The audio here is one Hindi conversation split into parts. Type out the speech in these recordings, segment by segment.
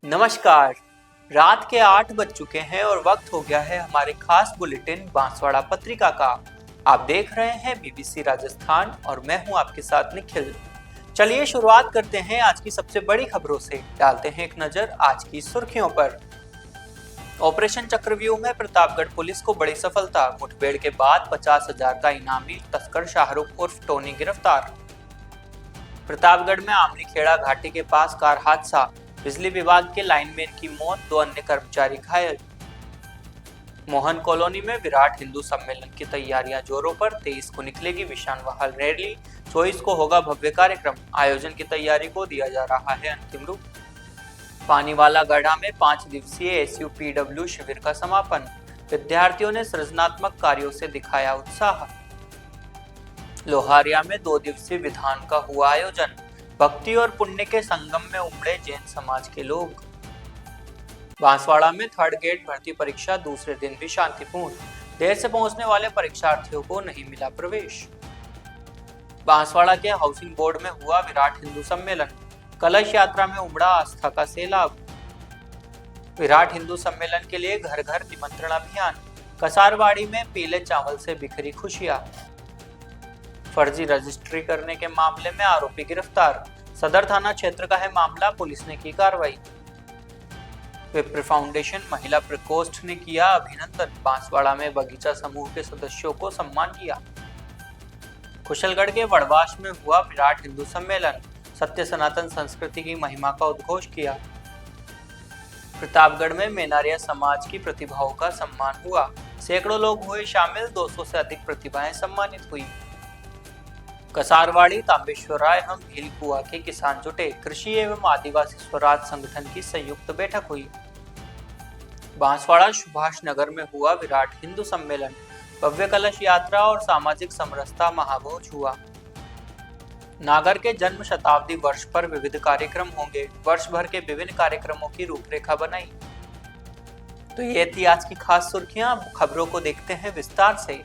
नमस्कार। रात के 8 बज चुके हैं और वक्त हो गया है हमारे खास बुलेटिन बांसवाड़ा पत्रिका का। आप देख रहे हैं बीबीसी राजस्थान और मैं हूं आपके साथ निखिल। चलिए शुरुआत करते हैं आज की सबसे बड़ी खबरों से। डालते हैं एक नजर आज की सुर्खियों पर। ऑपरेशन चक्रव्यूह में प्रतापगढ़ पुलिस को बड़ी सफलता। मुठभेड़ के बाद 50,000 का इनामी तस्कर शाहरुख उर्फ टोनी गिरफ्तार। प्रतापगढ़ में आमली खेड़ा घाटी के पास कार हादसा, बिजली विभाग के लाइनमैन की मौत, 2 अन्य कर्मचारी घायल। मोहन कॉलोनी में विराट हिंदू सम्मेलन की तैयारियां जोरों पर। 23 को निकलेगी विशाल वाहन रैली, 24 को होगा भव्य कार्यक्रम। आयोजन की तैयारी को दिया जा रहा है अंतिम रूप। पानीवाला गढ़ा में 5 दिवसीय SUPW शिविर का समापन। विद्यार्थियों ने सृजनात्मक कार्यों से दिखाया उत्साह। लोहारिया में 2 दिवसीय विधान का हुआ आयोजन। भक्ति और पुण्य के संगम में उमड़े जैन समाज के लोग। बांसवाड़ा में 3rd गेट भर्ती परीक्षा दूसरे दिन भी शांतिपूर्ण। देर से पहुंचने वाले परीक्षार्थियों को नहीं मिला प्रवेश। बांसवाड़ा के हाउसिंग बोर्ड में हुआ विराट हिंदू सम्मेलन। कलश यात्रा में उमड़ा आस्था का सैलाब। विराट हिंदू सम्मेलन के लिए घर घर निमंत्रण अभियान। कसारवाड़ी में पीले चावल से बिखरी खुशियां। फर्जी रजिस्ट्री करने के मामले में आरोपी गिरफ्तार। सदर थाना क्षेत्र का है मामला, पुलिस ने की कार्रवाई। विप्र फाउंडेशन महिला प्रकोष्ठ ने किया अभिनंदन। बांसवाड़ा में बगीचा समूह के सदस्यों को सम्मान किया। कुशलगढ़ के वड़वाश में हुआ विराट हिंदू सम्मेलन। सत्य सनातन संस्कृति की महिमा का उद्घोष किया। प्रतापगढ़ में मेनारिया समाज की प्रतिभाओं का सम्मान हुआ। सैकड़ों लोग हुए शामिल, 200 से अधिक प्रतिभाएं सम्मानित हुई। कसारवाड़ी तांबेश्वराय हम भील कुआ के किसान जुटे। कृषि एवं आदिवासी स्वराज संगठन की संयुक्त बैठक हुई। बांसवाड़ा सुभाष नगर में हुआ विराट हिंदू सम्मेलन। भव्य कलश यात्रा और सामाजिक समरसता महाभोज हुआ। नागर के जन्म शताब्दी वर्ष पर विविध कार्यक्रम होंगे। वर्ष भर के विभिन्न कार्यक्रमों की रूपरेखा बनाई। तो ये थी आज की खास सुर्खियां। खबरों को देखते हैं विस्तार से।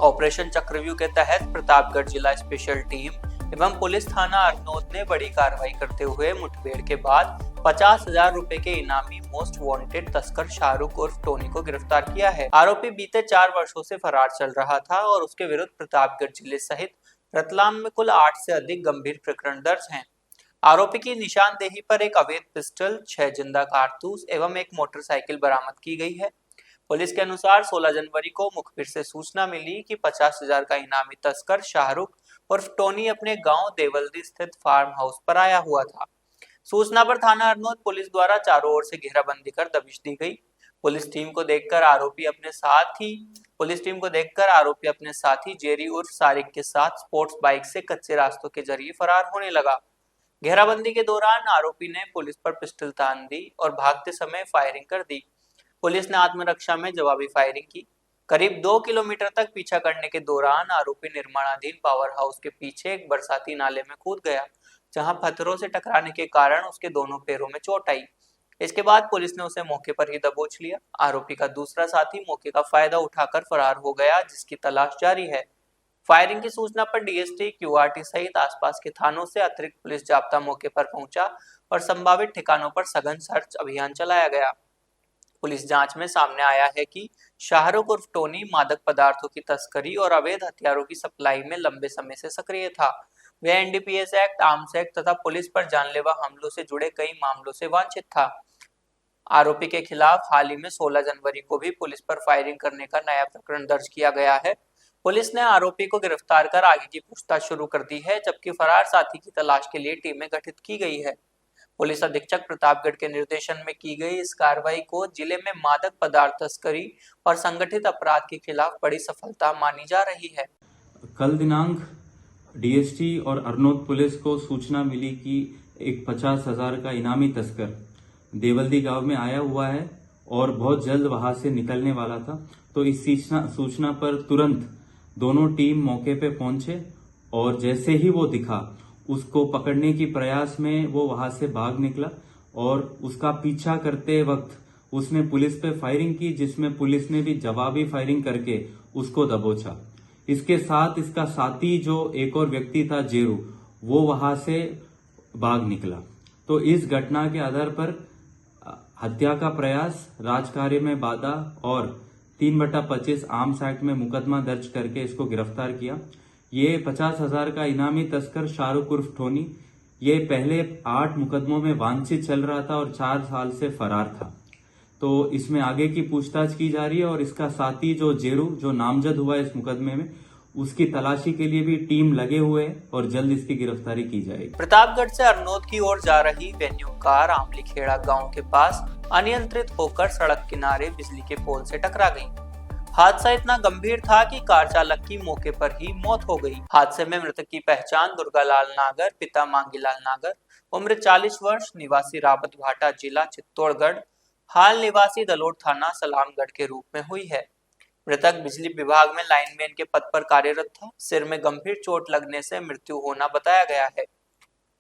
ऑपरेशन चक्रव्यूह के तहत प्रतापगढ़ जिला स्पेशल टीम एवं पुलिस थाना अरनोद ने बड़ी कार्रवाई करते हुए मुठभेड़ के बाद 50,000 रुपए के इनामी मोस्ट वांटेड तस्कर शाहरुख उर्फ टोनी को गिरफ्तार किया है। आरोपी बीते 4 वर्षों से फरार चल रहा था और उसके विरुद्ध प्रतापगढ़ जिले सहित रतलाम में कुल 8 से अधिक गंभीर प्रकरण दर्ज हैं। आरोपी की निशानदेही पर एक अवैध पिस्टल, 6 जिंदा कारतूस एवं एक मोटरसाइकिल बरामद की गई है। पुलिस के अनुसार 16 जनवरी को मुखबिर से सूचना मिली कि 50,000 का इनामी तस्कर शाहरुख उर्फ टोनी अपने गांव देवल्दी स्थित फार्म हाउस पर आया हुआ था। सूचना पर थाना अरनोद पुलिस द्वारा चारों ओर से घेराबंदी कर दबिश दी गई। पुलिस टीम को देखकर आरोपी अपने साथी जेरी उर्फ सारिक के साथ स्पोर्ट्स बाइक से कच्चे रास्तों के जरिए फरार होने लगा। घेराबंदी के दौरान आरोपी ने पुलिस पर पिस्टल तान दी और भागते समय फायरिंग कर दी। पुलिस ने आत्मरक्षा में जवाबी फायरिंग की। करीब 2 किलोमीटर तक पीछा करने के दौरान आरोपी निर्माणाधीन पावर हाउस के पीछे एक बरसाती नाले में कूद गया, जहां पत्थरों से टकराने के कारण उसके दोनों पैरों में चोट आई। इसके बाद पुलिस ने उसे मौके पर ही दबोच लिया। आरोपी का दूसरा साथी मौके का फायदा उठाकर फरार हो गया, जिसकी तलाश जारी है। फायरिंग की सूचना पर DST, QRT सहित आसपास के थानों से अतिरिक्त पुलिस जाब्ता मौके पर पहुंचा और संभावित ठिकानों पर सघन सर्च अभियान चलाया गया। पुलिस जांच में सामने आया है कि शाहरुख उर्फ टोनी मादक पदार्थों की तस्करी और अवैध हथियारों की सप्लाई में लंबे समय से सक्रिय था। वह NDPS एक्ट, आर्म्स एक्ट तथा पुलिस पर जानलेवा हमलों से जुड़े कई मामलों से वांछित था। आरोपी के खिलाफ हाल ही में 16 जनवरी को भी पुलिस पर फायरिंग करने का नया प्रकरण दर्ज किया गया है। पुलिस ने आरोपी को गिरफ्तार कर आगे की पूछताछ शुरू कर दी है, जबकि फरार साथी की तलाश के लिए टीमें गठित की गई है। पुलिस अधीक्षक प्रतापगढ़ के निर्देशन में की गई इस कार्रवाई को जिले में मादक पदार्थ तस्करी और संगठित अपराध के खिलाफ बड़ी सफलता मानी जा रही है। कल दिनांक DST और अरनोद पुलिस को सूचना मिली कि एक 50,000 का इनामी तस्कर देवल्दी गांव में आया हुआ है और बहुत जल्द वहां से निकलने वाला था। तो इस सूचना पर तुरंत दोनों टीम मौके पे पहुंचे और जैसे ही वो दिखा, उसको पकड़ने की प्रयास में वो वहां से भाग निकला और उसका पीछा करते वक्त उसने पुलिस पे फायरिंग की, जिसमें पुलिस ने भी जवाबी फायरिंग करके उसको दबोचा। इसके साथ इसका साथी जो एक और व्यक्ति था जेरू, वो वहां से भाग निकला। तो इस घटना के आधार पर हत्या का प्रयास, राजकार्य में बाधा और 3/25 आर्म्स एक्ट में मुकदमा दर्ज करके इसको गिरफ्तार किया। ये 50,000 का इनामी तस्कर शाहरुख उर्फ टोनी, ये पहले 8 मुकदमों में वांछित चल रहा था और 4 साल से फरार था। तो इसमें आगे की पूछताछ की जा रही है और इसका साथी जो जेरू, जो नामजद हुआ है इस मुकदमे में, उसकी तलाशी के लिए भी टीम लगे हुए हैं और जल्द इसकी गिरफ्तारी की जाएगी। प्रतापगढ़ से अरनोद की ओर जा रही वेन्यू कार आमलीखेड़ा गांव के पास अनियंत्रित होकर सड़क किनारे बिजली के पोल से टकरा गई। हादसा इतना गंभीर था कि कार चालक की मौके पर ही मौत हो गई। हादसे में मृतक की पहचान दुर्गालाल नागर, पिता मांगीलाल नागर, उम्र 40 वर्ष, निवासी रावत भाटा, जिला चित्तौड़गढ़, हाल निवासी दलोर थाना सलामगढ़ के रूप में हुई है। मृतक बिजली विभाग में लाइनमैन के पद पर कार्यरत था। सिर में गंभीर चोट लगने से मृत्यु होना बताया गया है।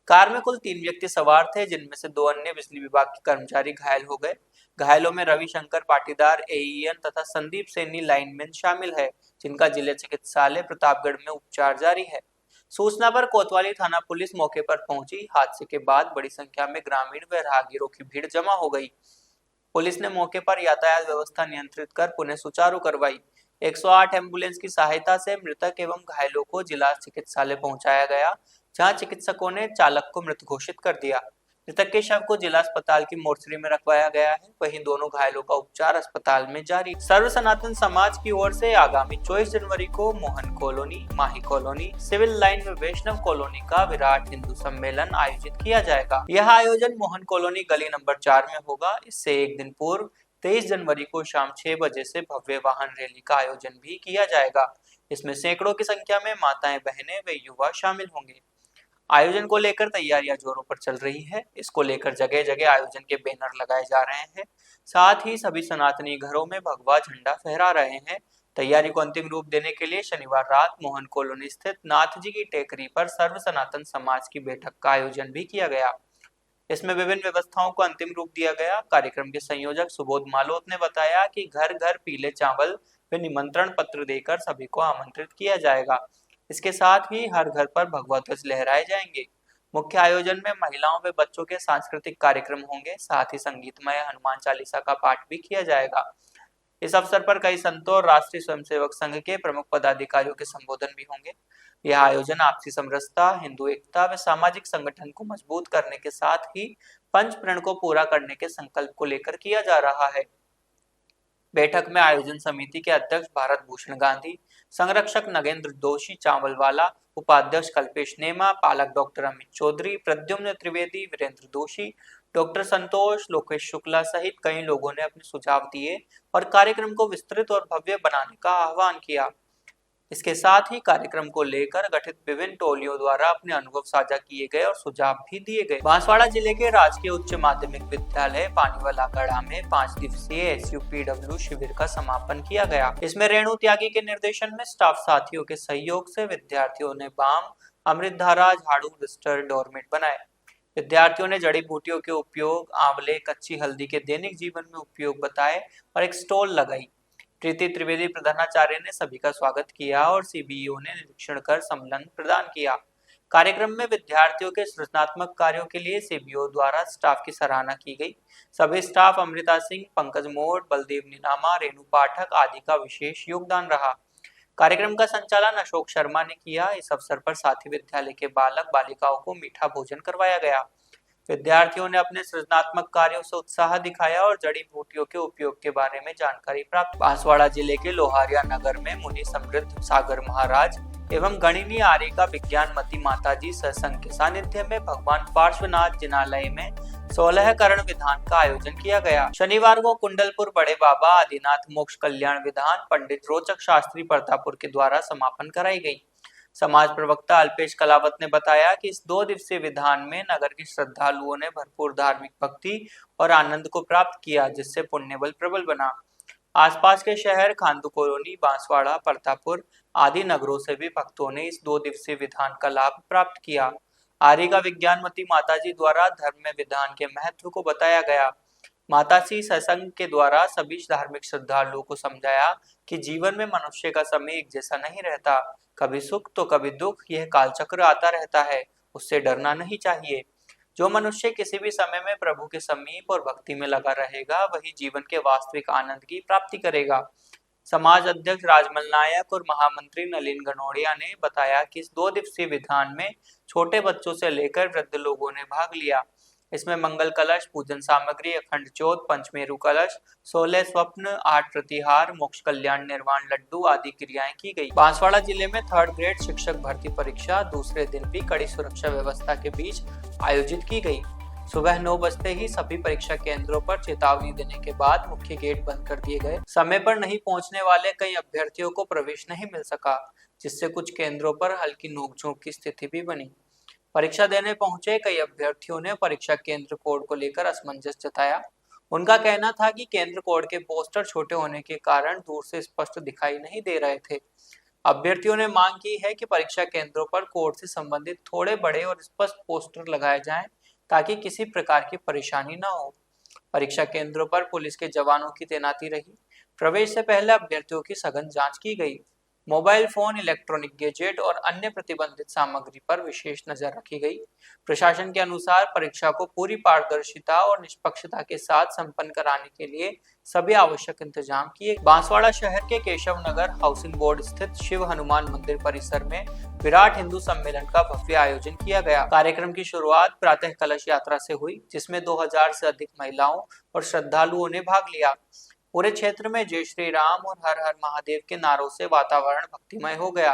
कार में कुल 3 व्यक्ति सवार थे, जिनमें से 2 अन्य बिजली विभाग के कर्मचारी घायल हो गए। घायलों में रविशंकर पाटीदार एईएन तथा संदीप सैनी लाइनमैन शामिल है, जिनका जिला चिकित्सालय प्रतापगढ़ में उपचार जारी है। सूचना पर कोतवाली थाना पुलिस मौके पर पहुंची। हादसे के बाद बड़ी संख्या में ग्रामीण व राहगीरों की भीड़ जमा हो गई। पुलिस ने मौके पर यातायात व्यवस्था नियंत्रित कर पुनः सुचारू करवाई। 108 एम्बुलेंस की सहायता से मृतक एवं घायलों को जिला चिकित्सालय पहुंचाया गया, जहां चिकित्सकों ने चालक को मृत घोषित कर दिया। मृतक के शव को जिला अस्पताल की मोर्चरी में रखवाया गया है। वहीं दोनों घायलों का उपचार अस्पताल में जारी। सर्व सनातन समाज की ओर से आगामी 24 जनवरी को मोहन कॉलोनी, माही कॉलोनी, सिविल लाइन व वैष्णव कॉलोनी का विराट हिंदू सम्मेलन आयोजित किया जाएगा। यह आयोजन मोहन कॉलोनी गली नंबर 4 में होगा। इससे एक दिन पूर्व 23 जनवरी को शाम 6 बजे से भव्य वाहन रैली का आयोजन भी किया जाएगा। इसमें सैकड़ों की संख्या में माताएं, बहनें व युवा शामिल होंगे। आयोजन को लेकर तैयारियां जोरों पर चल रही है। इसको लेकर जगह जगह आयोजन के बैनर लगाए जा रहे हैं। साथ ही सभी सनातनी घरों में भगवा झंडा फहरा रहे हैं। तैयारी को अंतिम रूप देने के लिए शनिवार रात मोहन कॉलोनी स्थित नाथ जी की टेकरी पर सर्व सनातन समाज की बैठक का आयोजन भी किया गया। इसमें विभिन्न व्यवस्थाओं को अंतिम रूप दिया गया। कार्यक्रम के संयोजक सुबोध मालोत ने बताया कि घर घर पीले चावल व निमंत्रण पत्र देकर सभी को आमंत्रित किया जाएगा। इसके साथ ही हर घर पर भगवा ध्वज लहराए जाएंगे। मुख्य आयोजन में महिलाओं व बच्चों के सांस्कृतिक कार्यक्रम होंगे। साथ ही संगीतमय हनुमान चालीसा का पाठ भी किया जाएगा। इस अवसर पर कई संतों और राष्ट्रीय स्वयंसेवक संघ के प्रमुख पदाधिकारियों के संबोधन भी होंगे। यह आयोजन आपसी समरसता, हिंदू एकता व सामाजिक संगठन को मजबूत करने के साथ ही पंच प्रण को पूरा करने के संकल्प को लेकर किया जा रहा है। बैठक में आयोजन समिति के अध्यक्ष भारत भूषण गांधी, संरक्षक नगेंद्र दोषी चावलवाला, उपाध्यक्ष कल्पेश नेमा, पालक डॉक्टर अमित चौधरी, प्रद्युम्न त्रिवेदी, वीरेंद्र दोषी, डॉक्टर संतोष, लोकेश शुक्ला सहित कई लोगों ने अपने सुझाव दिए और कार्यक्रम को विस्तृत और भव्य बनाने का आह्वान किया। इसके साथ ही कार्यक्रम को लेकर गठित विभिन्न टोलियों द्वारा अपने अनुभव साझा किए गए और सुझाव भी दिए गए। बांसवाड़ा जिले के राजकीय उच्च माध्यमिक विद्यालय पानीवाला गढ़ा में 5 दिवसीय SUPW शिविर का समापन किया गया। इसमें रेणु त्यागी के निर्देशन में स्टाफ साथियों के सहयोग से विद्यार्थियों ने बाम, अमृतधारा, झाड़ू, रजिस्टर, डोरमेट बनाए। विद्यार्थियों ने जड़ी बूटियों के उपयोग, आंवले, कच्ची हल्दी के दैनिक जीवन में उपयोग बताए और एक स्टॉल लगाई। प्रीति त्रिवेदी प्रधानाचार्य ने सभी का स्वागत किया और CBO ने निरीक्षण कर सम्मान प्रदान किया। कार्यक्रम में विद्यार्थियों के सृजनात्मक कार्यों के लिए CBO द्वारा स्टाफ की सराहना की गई। सभी स्टाफ अमृता सिंह, पंकज मोड़, बलदेव नीनामा, रेणु पाठक आदि का विशेष योगदान रहा। कार्यक्रम का संचालन अशोक शर्मा ने किया। इस अवसर पर साथी विद्यालय के बालक बालिकाओं को मीठा भोजन करवाया गया। विद्यार्थियों ने अपने सृजनात्मक कार्यों से उत्साह दिखाया और जड़ी बूटियों के उपयोग के बारे में जानकारी प्राप्त। बांसवाड़ा जिले के लोहारिया नगर में मुनि समृद्ध सागर महाराज एवं गणिनी आर्य विज्ञानमती माताजी सत्संग के सानिध्य में भगवान पार्श्वनाथ जिनालय में 16 करण विधान का आयोजन किया गया। शनिवार को कुंडलपुर बड़े बाबा आदिनाथ मोक्ष कल्याण विधान पंडित रोचक शास्त्री परतापुर के द्वारा समापन कराई गई। समाज प्रवक्ता अल्पेश कलावत ने बताया कि इस 2 दिवसीय विधान में नगर के श्रद्धालुओं ने भरपूर धार्मिक भक्ति और आनंद को प्राप्त किया, जिससे पुण्य बल प्रबल बना। आसपास के शहर खांदू कॉलोनी, बांसवाड़ा, परतापुर आदि नगरों से भी भक्तों ने इस 2 दिवसीय विधान का लाभ प्राप्त किया। आर्य का विज्ञानमती माताजी द्वारा धर्म में विधान के महत्व को बताया गया। माताजी सत्संग के द्वारा सभी धार्मिक श्रद्धालुओं को समझाया कि जीवन में मनुष्य का समय एक जैसा नहीं रहता, कभी सुख तो कभी दुख, यह कालचक्र आता रहता है, उससे डरना नहीं चाहिए। जो मनुष्य किसी भी समय में प्रभु के समीप और भक्ति में लगा रहेगा वही जीवन के वास्तविक आनंद की प्राप्ति करेगा। समाज अध्यक्ष राजमल नायक और महामंत्री नलिन गनोडिया ने बताया कि इस 2 दिवसीय विधान में छोटे बच्चों से लेकर वृद्ध लोगों ने भाग लिया। इसमें मंगल कलश, पूजन सामग्री, अखंड ज्योत, पंचमेरु कलश, 16 स्वप्न, 8 प्रतिहार, मोक्ष कल्याण निर्वाण लड्डू आदि क्रियाएं की गई। बांसवाड़ा जिले में 3rd ग्रेड शिक्षक भर्ती परीक्षा दूसरे दिन भी कड़ी सुरक्षा व्यवस्था के बीच आयोजित की गई। सुबह 9 बजते ही सभी परीक्षा केंद्रों पर चेतावनी देने के बाद मुख्य गेट बंद कर दिए गए। समय पर नहीं पहुंचने वाले कई अभ्यर्थियों को प्रवेश नहीं मिल सका, जिससे कुछ केंद्रों पर हल्की नोकझोंक की स्थिति भी बनी। परीक्षा देने पहुंचे कई अभ्यर्थियों ने परीक्षा केंद्र कोड को लेकर असमंजस जताया। उनका कहना था कि केंद्र कोड के पोस्टर छोटे होने के कारण दूर से स्पष्ट दिखाई नहीं दे रहे थे। अभ्यर्थियों ने मांग की है कि परीक्षा केंद्रों पर कोड से संबंधित थोड़े बड़े और स्पष्ट पोस्टर लगाए जाएं ताकि किसी प्रकार की परेशानी न हो। परीक्षा केंद्रों पर पुलिस के जवानों की तैनाती रही। प्रवेश से पहले अभ्यर्थियों की सघन जांच की गई। मोबाइल फोन, इलेक्ट्रॉनिक गैजेट और अन्य प्रतिबंधित सामग्री पर विशेष नजर रखी गई। प्रशासन के अनुसार परीक्षा को पूरी पारदर्शिता और निष्पक्षता के साथ संपन्न कराने के लिए सभी आवश्यक इंतजाम किए। बांसवाड़ा शहर के केशव नगर हाउसिंग बोर्ड स्थित शिव हनुमान मंदिर परिसर में विराट हिंदू सम्मेलन का भव्य आयोजन किया गया। कार्यक्रम की शुरुआत प्रातः कलश यात्रा से हुई, जिसमें 2000 से अधिक महिलाओं और श्रद्धालुओं ने भाग लिया। पूरे क्षेत्र में जय श्री राम और हर हर महादेव के नारों से वातावरण भक्तिमय हो गया।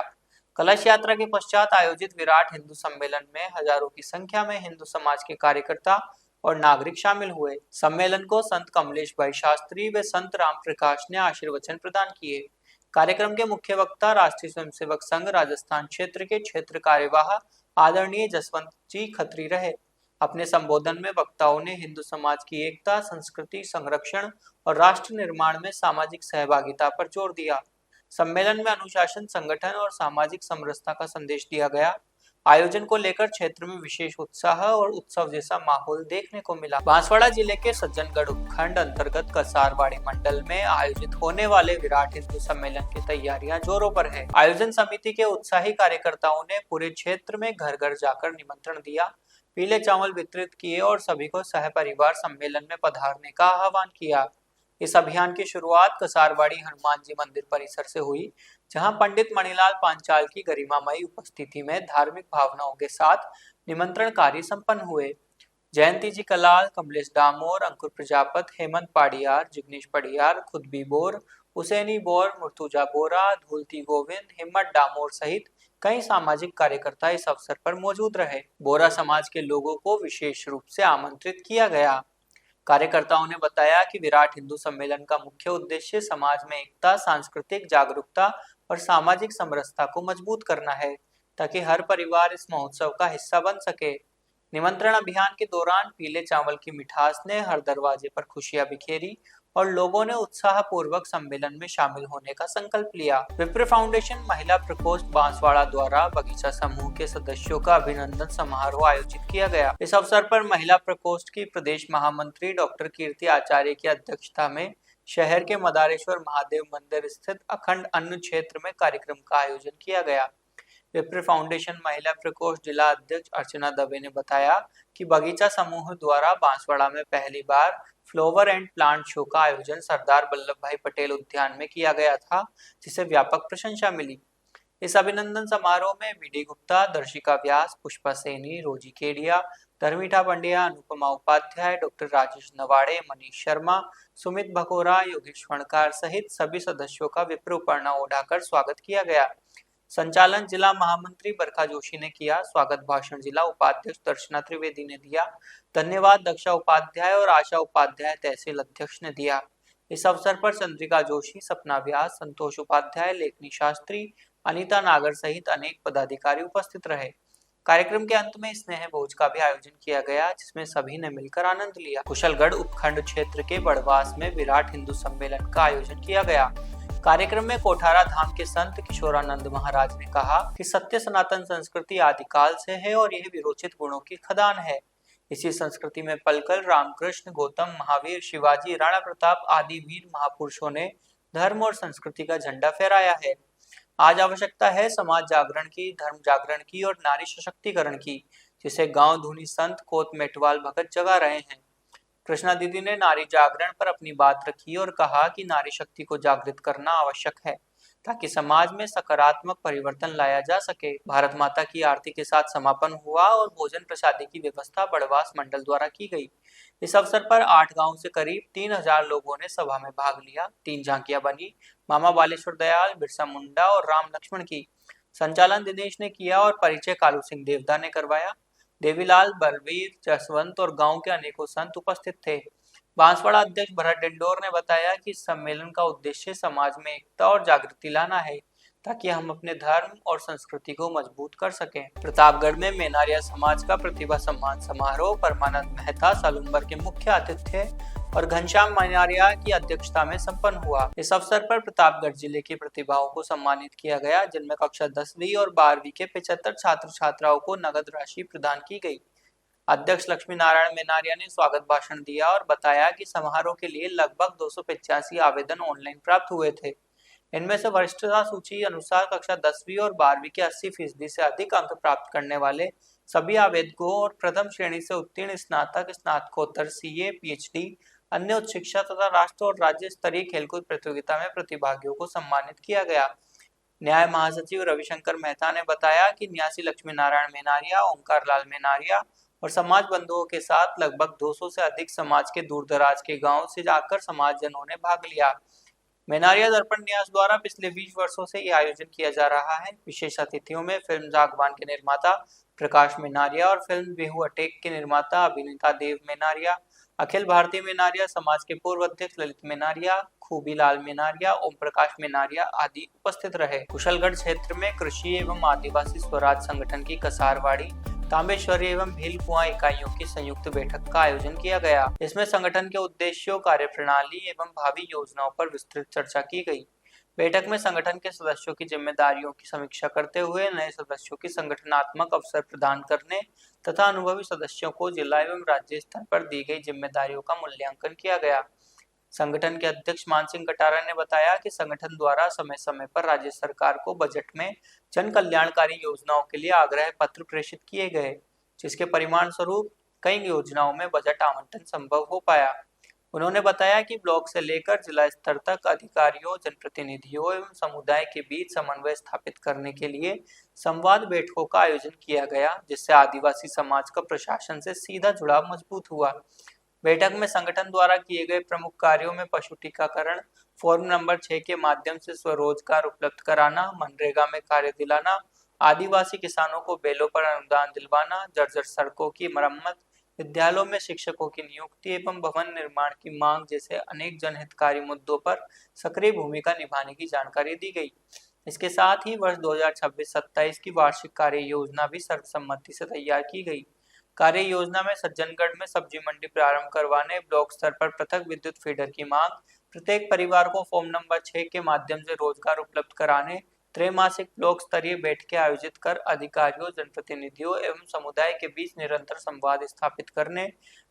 कलश यात्रा के पश्चात आयोजित विराट हिंदू सम्मेलन में हजारों की संख्या में हिंदू समाज के कार्यकर्ता और नागरिक शामिल हुए। सम्मेलन को संत कमलेश भाई शास्त्री व संत राम प्रकाश ने आशीर्वचन प्रदान किए। कार्यक्रम के मुख्य वक्ता राष्ट्रीय स्वयंसेवक संघ राजस्थान क्षेत्र के क्षेत्र कार्यवाह आदरणीय जसवंत जी खत्री रहे। अपने संबोधन में वक्ताओं ने हिंदू समाज की एकता, संस्कृति संरक्षण और राष्ट्र निर्माण में सामाजिक सहभागिता पर जोर दिया। सम्मेलन में अनुशासन, संगठन और सामाजिक समरसता का संदेश दिया गया। आयोजन को लेकर क्षेत्र में विशेष उत्साह और उत्सव जैसा माहौल देखने को मिला। बांसवाड़ा जिले के सज्जनगढ़ उपखंड अंतर्गत कसारवाड़ी मंडल में आयोजित होने वाले विराट हिंदू सम्मेलन की तैयारियां जोरों पर है। आयोजन समिति के उत्साही कार्यकर्ताओं ने पूरे क्षेत्र में घर घर जाकर निमंत्रण दिया, पीले चावल वितरित किए और सभी को सहपरिवार सम्मेलन में पधारने का आह्वान किया। इस अभियान की शुरुआत कसारवाड़ी हनुमान जी मंदिर परिसर से हुई, जहां पंडित मणिलाल पांचाल की गरिमामयी उपस्थिति में धार्मिक भावनाओं के साथ निमंत्रण कार्य संपन्न हुए। जयंती जी कलाल, कमलेश डामोर, अंकुर प्रजापत, हेमंत पाडियार, जिग्नेश पडियार, खुदबी बोर, हुसैनी बोर, मुर्तुजा बोरा, धूलती गोविंद, हिम्मत डामोर सहित कई सामाजिक कार्यकर्ता इस अवसर पर मौजूद रहे। बोरा समाज के लोगों को विशेष रूप से आमंत्रित किया गया। कार्यकर्ताओं ने बताया कि विराट हिंदू सम्मेलन का मुख्य उद्देश्य समाज में एकता, सांस्कृतिक जागरूकता और सामाजिक समरसता को मजबूत करना है, ताकि हर परिवार इस महोत्सव का हिस्सा बन सके। निमंत्रण अभियान के दौरान पीले चावल की मिठास ने हर दरवाजे पर खुशियां बिखेरी और लोगों ने उत्साह पूर्वक सम्मेलन में शामिल होने का संकल्प लिया। विप्र फाउंडेशन महिला प्रकोष्ठ बांसवाड़ा द्वारा बगीचा समूह के सदस्यों का अभिनंदन समारोह आयोजित किया गया। इस अवसर पर महिला प्रकोष्ठ की प्रदेश महामंत्री डॉक्टर कीर्ति आचार्य की अध्यक्षता में शहर के मदारेश्वर महादेव मंदिर स्थित अखंड अन्न क्षेत्र में कार्यक्रम का आयोजन किया गया। विप्र फाउंडेशन महिला प्रकोष्ठ जिला अध्यक्ष अर्चना दवे ने बताया कि बगीचा समूह द्वारा बांसवाड़ा में पहली बार फ्लावर एंड प्लांट शो का आयोजन सरदार वल्लभ भाई पटेल उद्यान में किया गया था, जिसे व्यापक प्रशंसा मिली। इस अभिनंदन समारोह में बीडी गुप्ता, दर्शिका व्यास, पुष्पा सैनी, रोजी केडिया, धर्मिठा पंड्या, अनुपमा उपाध्याय, डॉक्टर राजेश नवाड़े, मनीष शर्मा, सुमित भकोरा, योगेश फणकार सहित सभी सदस्यों का विप्र उपरना ओढ़ाकर स्वागत किया गया। संचालन जिला महामंत्री बरखा जोशी ने किया। स्वागत भाषण जिला उपाध्यक्ष दर्शना त्रिवेदी ने दिया। धन्यवाद दक्षा उपाध्याय और आशा उपाध्याय तहसील अध्यक्ष ने दिया। इस अवसर पर चंद्रिका जोशी, सपना व्यास, संतोष उपाध्याय, लेखनी शास्त्री, अनीता नागर सहित अनेक पदाधिकारी उपस्थित रहे। कार्यक्रम के अंत में स्नेह भोज का भी आयोजन किया गया, जिसमें सभी ने मिलकर आनंद लिया। कुशलगढ़ उपखंड क्षेत्र के बड़वास में विराट हिंदू सम्मेलन का आयोजन किया गया। कार्यक्रम में कोठारा धाम के संत किशोरानंद महाराज ने कहा कि सत्य सनातन संस्कृति आदिकाल से है और यह विरोचित गुणों की खदान है। इसी संस्कृति में पलकर रामकृष्ण, गौतम, महावीर, शिवाजी, राणा प्रताप आदि वीर महापुरुषों ने धर्म और संस्कृति का झंडा फहराया है। आज आवश्यकता है समाज जागरण की, धर्म जागरण की और नारी सशक्तिकरण की, जिसे गांव धुनी संत कोत मेटवाल भगत जगा रहे हैं। कृष्णा दीदी ने नारी जागरण पर अपनी बात रखी और कहा कि नारी शक्ति को जागृत करना आवश्यक है ताकि समाज में सकारात्मक परिवर्तन लाया जा सके। भारत माता की आरती के साथ समापन हुआ और भोजन प्रसादी की व्यवस्था बड़वास मंडल द्वारा की गई। इस अवसर पर 8 गांव से करीब 3000 लोगों ने सभा में भाग लिया। 3 झांकियां बनी, मामा बालेश्वर दयाल, बिरसा मुंडा और राम लक्ष्मण की। संचालन दिनेश ने किया और परिचय कालू सिंह देवदा ने करवाया। देवीलाल, बलवीर, जसवंत और गांव के अनेकों संत उपस्थित थे। बांसवाड़ा अध्यक्ष भरत डिंडोर ने बताया कि इस सम्मेलन का उद्देश्य समाज में एकता और जागृति लाना है ताकि हम अपने धर्म और संस्कृति को मजबूत कर सकें। प्रतापगढ़ में मेनारिया समाज का प्रतिभा सम्मान समारोह परमानंद मेहता सालुम्बर के मुख्य आतिथ्य और घनश्याम मेनारिया की अध्यक्षता में संपन्न हुआ। इस अवसर पर प्रतापगढ़ जिले की प्रतिभाओं को सम्मानित किया गया, जिनमें कक्षा 10वीं और 12वीं के 75 छात्र छात्राओं को नगद राशि प्रदान की गई। अध्यक्ष लक्ष्मी नारायण मेनारिया ने स्वागत भाषण दिया और बताया कि समारोह के लिए लगभग 285 आवेदन ऑनलाइन प्राप्त हुए थे। इनमें से वरिष्ठता सूची अनुसार कक्षा 10वीं और 12वीं के 80% से अधिक अंक प्राप्त करने वाले सभी आवेदकों और प्रथम श्रेणी से उत्तीर्ण स्नातक, स्नातकोत्तर, सीए, पीएचडी, अन्य उच्च शिक्षा तथा राष्ट्र और राज्य स्तरीय खेलकूद प्रतियोगिता में प्रतिभागियों को सम्मानित किया गया। न्याय महासचिव रविशंकर मेहता ने बताया कि न्यासी लक्ष्मी नारायण मेनारिया, ओंकार लाल मेनारिया और समाज बंधुओं के साथ लगभग 200 से अधिक समाज के दूर दराज के गांव से जाकर समाजजनों ने भाग लिया। मेनारिया दर्पण न्यास द्वारा पिछले 20 वर्षों से यह आयोजन किया जा रहा है। विशेष अतिथियों में फिल्म जागवान के निर्माता प्रकाश मेनारिया और फिल्म बेहू अटेक के निर्माता अभिनेता देव मेनारिया, अखिल भारतीय मेनारिया समाज के पूर्व अध्यक्ष ललित मेनारिया, खूबीलाल मेनारिया, ओम प्रकाश मेनारिया आदि उपस्थित रहे। कुशलगढ़ क्षेत्र में कृषि एवं आदिवासी स्वराज संगठन की कसारवाड़ी, तांबेश्वरी एवं भील कुआं इकाइयों की संयुक्त बैठक का आयोजन किया गया। इसमें संगठन के उद्देश्यों, कार्यप्रणाली एवं भावी योजनाओं पर विस्तृत चर्चा की गई। बैठक में संगठन के सदस्यों की जिम्मेदारियों की समीक्षा करते हुए नए सदस्यों की संगठनात्मक अवसर प्रदान करने तथा अनुभवी सदस्यों को जिला एवं राज्य स्तर पर दी गई जिम्मेदारियों का मूल्यांकन किया गया। संगठन के अध्यक्ष मान सिंह कटारा ने बताया कि संगठन द्वारा समय समय पर राज्य सरकार को बजट में जन कल्याणकारी योजनाओं के लिए आग्रह पत्र प्रेषित किए गए, जिसके परिणाम स्वरूप कई योजनाओं में बजट आवंटन संभव हो पाया। उन्होंने बताया कि ब्लॉक से लेकर जिला स्तर तक अधिकारियों, जनप्रतिनिधियों एवं समुदाय के बीच समन्वय स्थापित करने के लिए संवाद बैठकों का आयोजन किया गया, जिससे आदिवासी समाज का प्रशासन से सीधा जुड़ाव मजबूत हुआ। बैठक में संगठन द्वारा किए गए प्रमुख कार्यों में पशु टीकाकरण, फॉर्म नंबर 6 के माध्यम से स्वरोजगार उपलब्ध कराना, मनरेगा में कार्य दिलाना, आदिवासी किसानों को बेलों पर अनुदान दिलवाना, जर्जर सड़कों की मरम्मत, विद्यालयों में शिक्षकों की नियुक्ति एवं भवन निर्माण की मांग जैसे अनेक जनहितकारी मुद्दों पर सक्रिय भूमिका निभाने की जानकारी दी गई। इसके साथ ही वर्ष 2026-27 की वार्षिक कार्य योजना भी सर्वसम्मति से तैयार की गई। कार्य योजना में सज्जनगढ़ में सब्जी मंडी प्रारंभ करवाने, ब्लॉक स्तर पर पृथक विद्युत फीडर की मांग, प्रत्येक परिवार को फॉर्म नंबर 6 के माध्यम से रोजगार उपलब्ध कराने, त्रैमासिक ब्लॉक स्तरीय बैठकें आयोजित कर अधिकारियों, जनप्रतिनिधियों एवं समुदाय के बीच निरंतर संवाद स्थापित करने,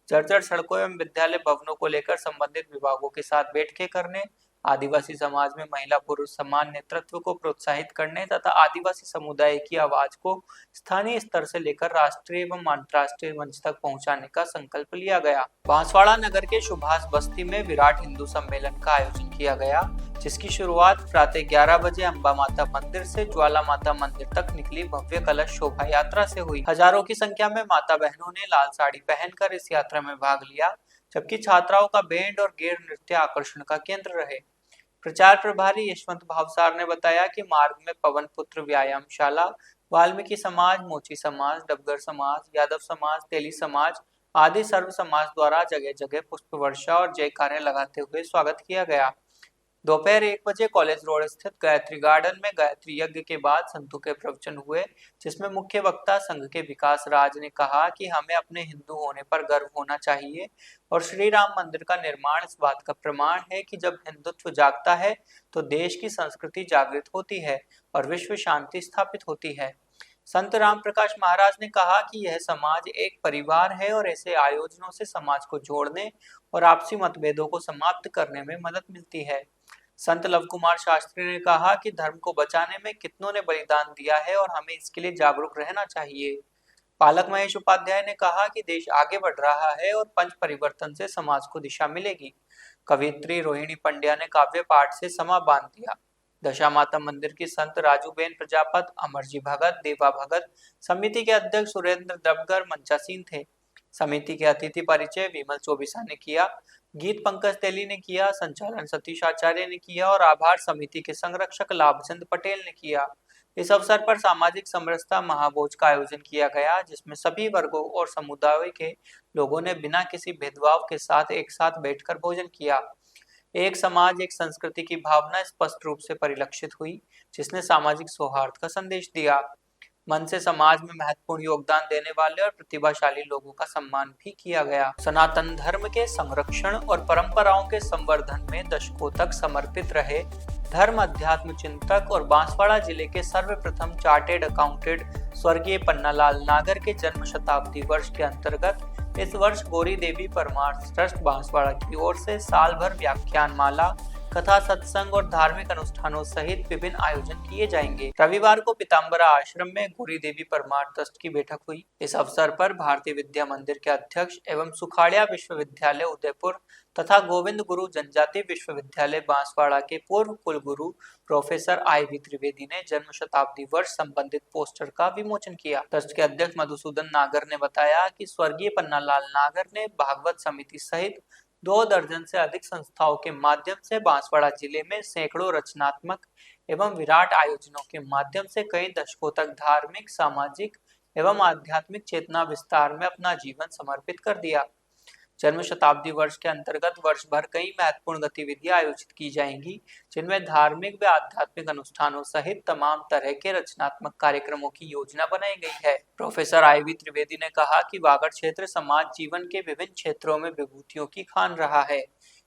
जर्जर सड़कों एवं विद्यालय भवनों को लेकर संबंधित विभागों के साथ बैठकें करने, आदिवासी समाज में महिला पुरुष समान नेतृत्व को प्रोत्साहित करने तथा आदिवासी समुदाय की आवाज को स्थानीय स्तर से लेकर राष्ट्रीय एवं अंतर्राष्ट्रीय मंच तक पहुंचाने का संकल्प लिया गया। बांसवाड़ा नगर के सुभाष बस्ती में विराट हिंदू सम्मेलन का आयोजन किया गया, जिसकी शुरुआत प्रातः 11 बजे अंबा माता मंदिर से ज्वाला माता मंदिर तक निकली भव्य कलश शोभा यात्रा से हुई। हजारों की संख्या में माता बहनों ने लाल साड़ी पहनकर इस यात्रा में भाग लिया, जबकि छात्राओं का बैंड और गेर नृत्य आकर्षण का केंद्र रहे। प्रचार प्रभारी यशवंत भावसार ने बताया कि मार्ग में पवन पुत्र व्यायामशाला, वाल्मीकि समाज, मोची समाज, डबगर समाज, यादव समाज, तेली समाज आदि सर्व समाज द्वारा जगह जगह पुष्प वर्षा और जयकारे लगाते हुए स्वागत किया गया। दोपहर 1 बजे कॉलेज रोड स्थित गायत्री गार्डन में गायत्री यज्ञ के बाद संतों के प्रवचन हुए, जिसमें मुख्य वक्ता संघ के विकास राज ने कहा कि हमें अपने हिंदू होने पर गर्व होना चाहिए और श्री राम मंदिर का निर्माण इस बात का प्रमाण है कि जब हिंदुत्व जागता है तो देश की संस्कृति जागृत होती है और विश्व शांति स्थापित होती है। संत राम प्रकाश महाराज ने कहा कि यह समाज एक परिवार है और ऐसे आयोजनों से समाज को जोड़ने और आपसी मतभेदों को समाप्त करने में मदद मिलती है। संत लव कुमार शास्त्री ने कहा कि धर्म को बचाने में कितनों ने बलिदान दिया है और हमें इसके लिए जागरूक रहना चाहिए। पालक महेश उपाध्याय ने कहा कि देश आगे बढ़ रहा है और पंच परिवर्तन से समाज को दिशा मिलेगी। कवयित्री रोहिणी पंड्या ने काव्य पाठ से समा बांध दिया। दशा माता मंदिर की संत राजूबेन प्रजापत, अमरजी भगत, देवा भगत समिति के अध्यक्ष सुरेंद्र दबगर मंचासीन थे। समिति के अतिथि परिचय विमल चौबीसा ने किया, गीत पंकज तेली ने किया, संचालन सतीश आचार्य ने किया और आभार समिति के संरक्षक लाभचंद पटेल ने किया। इस अवसर पर सामाजिक समरसता महाभोज का आयोजन किया गया, जिसमें सभी वर्गों और समुदायों के लोगों ने बिना किसी भेदभाव के साथ एक साथ बैठकर भोजन किया। एक समाज एक संस्कृति की भावना स्पष्ट रूप से परिलक्षित हुई, जिसने सामाजिक सौहार्द का संदेश दिया। मन से समाज में महत्वपूर्ण योगदान देने वाले और प्रतिभाशाली लोगों का सम्मान भी किया गया। सनातन धर्म के संरक्षण और परंपराओं के संवर्धन में दशकों तक समर्पित रहे धर्म अध्यात्म चिंतक और बांसवाड़ा जिले के सर्वप्रथम चार्टेड अकाउंटेंट स्वर्गीय पन्नालाल नागर के जन्म शताब्दी वर्ष के अंतर्गत इस वर्ष गौरी देवी परमार्थ ट्रस्ट बांसवाड़ा की ओर से साल भर व्याख्यान माला, कथा, सत्संग और धार्मिक अनुष्ठानों सहित विभिन्न आयोजन किए जाएंगे। रविवार को पीताम्बरा आश्रम में गौरी देवी परमार्थ ट्रस्ट की बैठक हुई। इस अवसर पर भारतीय विद्या मंदिर के अध्यक्ष एवं सुखाड़िया विश्वविद्यालय उदयपुर तथा गोविंद गुरु जनजाति विश्वविद्यालय बांसवाड़ा के पूर्व कुलगुरु प्रोफेसर आई.वी. त्रिवेदी ने जन्म शताब्दी वर्ष संबंधित पोस्टर का विमोचन किया। ट्रस्ट के अध्यक्ष मधुसूदन नागर ने बताया कि स्वर्गीय पन्नालाल नागर ने भागवत समिति सहित 2 दर्जन से अधिक संस्थाओं के माध्यम से बांसवाड़ा जिले में सैकड़ों रचनात्मक एवं विराट आयोजनों के माध्यम से कई दशकों तक धार्मिक, सामाजिक एवं आध्यात्मिक चेतना विस्तार में अपना जीवन समर्पित कर दिया। जन्म शताब्दी वर्ष के अंतर्गत वर्ष भर कई महत्वपूर्ण गतिविधियां आयोजित की जाएंगी, जिनमें धार्मिक व आध्यात्मिक अनुष्ठानों सहित तमाम तरह के रचनात्मक कार्यक्रमों की योजना बनाई गई है। Professor IV. त्रिवेदी ने कहा कि वागड़ क्षेत्र समाज जीवन के विभिन्न क्षेत्रों में विभूतियों की खान रहा है।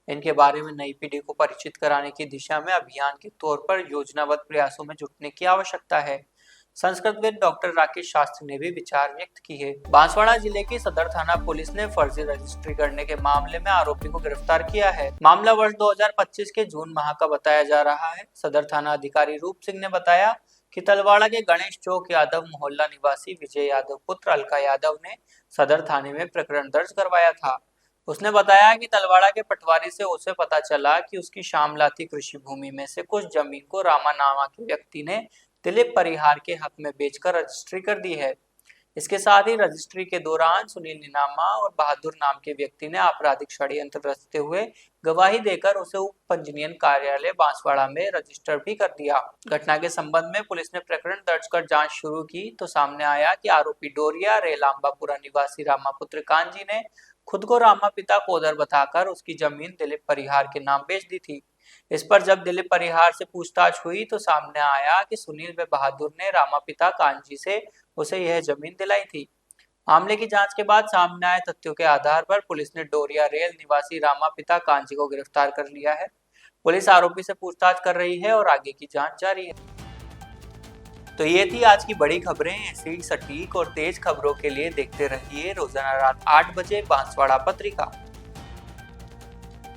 इनके बारे में नई पीढ़ी को परिचित कराने की दिशा में अभियान के तौर पर योजनाबद्ध प्रयासों में जुटने की आवश्यकता है। संस्कृतविद डॉक्टर राकेश शास्त्री ने भी विचार व्यक्त किए। बांसवाड़ा जिले की सदर थाना पुलिस ने फर्जी रजिस्ट्री करने के मामले में आरोपी को गिरफ्तार किया है। मामला वर्ष 2025 के जून माह का बताया जा रहा है। सदर थाना अधिकारी रूप सिंह ने बताया कि तलवाड़ा के गणेश चौक यादव मोहल्ला निवासी विजय यादव पुत्र अलका यादव ने सदर थाने में प्रकरण दर्ज करवाया था। उसने बताया कि तलवाड़ा के पटवारी से उसे पता चला कि उसकी शामलाती कृषि भूमि में से कुछ जमीन को रामा नामा के व्यक्ति ने दिलीप परिहार के हक में बेचकर रजिस्ट्री कर दी है। इसके साथ ही रजिस्ट्री के दौरान सुनील निनामा और बहादुर नाम के व्यक्ति ने आपराधिक षड्यंत्र रचते हुए गवाही देकर उसे उप पंजीयन कार्यालय बांसवाड़ा में रजिस्टर भी कर दिया। घटना के संबंध में पुलिस ने प्रकरण दर्ज कर जांच शुरू की तो सामने आया कि आरोपी डोरिया रेलाम्बापुरा निवासी रामापुत्र कांजी ने खुद को रामा पिता कोदर बताकर उसकी जमीन दिलीप परिहार के नाम बेच दी थी। इस पर जब दिलीप परिहार से पूछताछ हुई तो सामने आया कि सुनील व बहादुर ने रामा पिता कांजी से उसे यह जमीन दिलाई थी। मामले की जांच के बाद सामने आए तथ्यों के आधार पर पुलिस ने डोरिया रेल निवासी रामा पिता कांजी को गिरफ्तार कर लिया है। पुलिस आरोपी से पूछताछ कर रही है और आगे की जांच जारी है। तो ये थी आज की बड़ी खबरें। ऐसी सटीक और तेज खबरों के लिए देखते रहिए रोजाना रात 8 बजे बांसवाड़ा पत्रिका।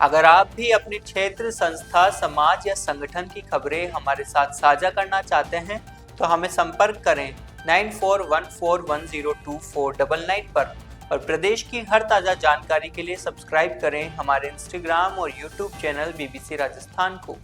अगर आप भी अपने क्षेत्र, संस्था, समाज या संगठन की खबरें हमारे साथ साझा करना चाहते हैं तो हमें संपर्क करें 9414102499 पर और प्रदेश की हर ताजा जानकारी के लिए सब्सक्राइब करें हमारे इंस्टाग्राम और यूट्यूब चैनल BBC राजस्थान को।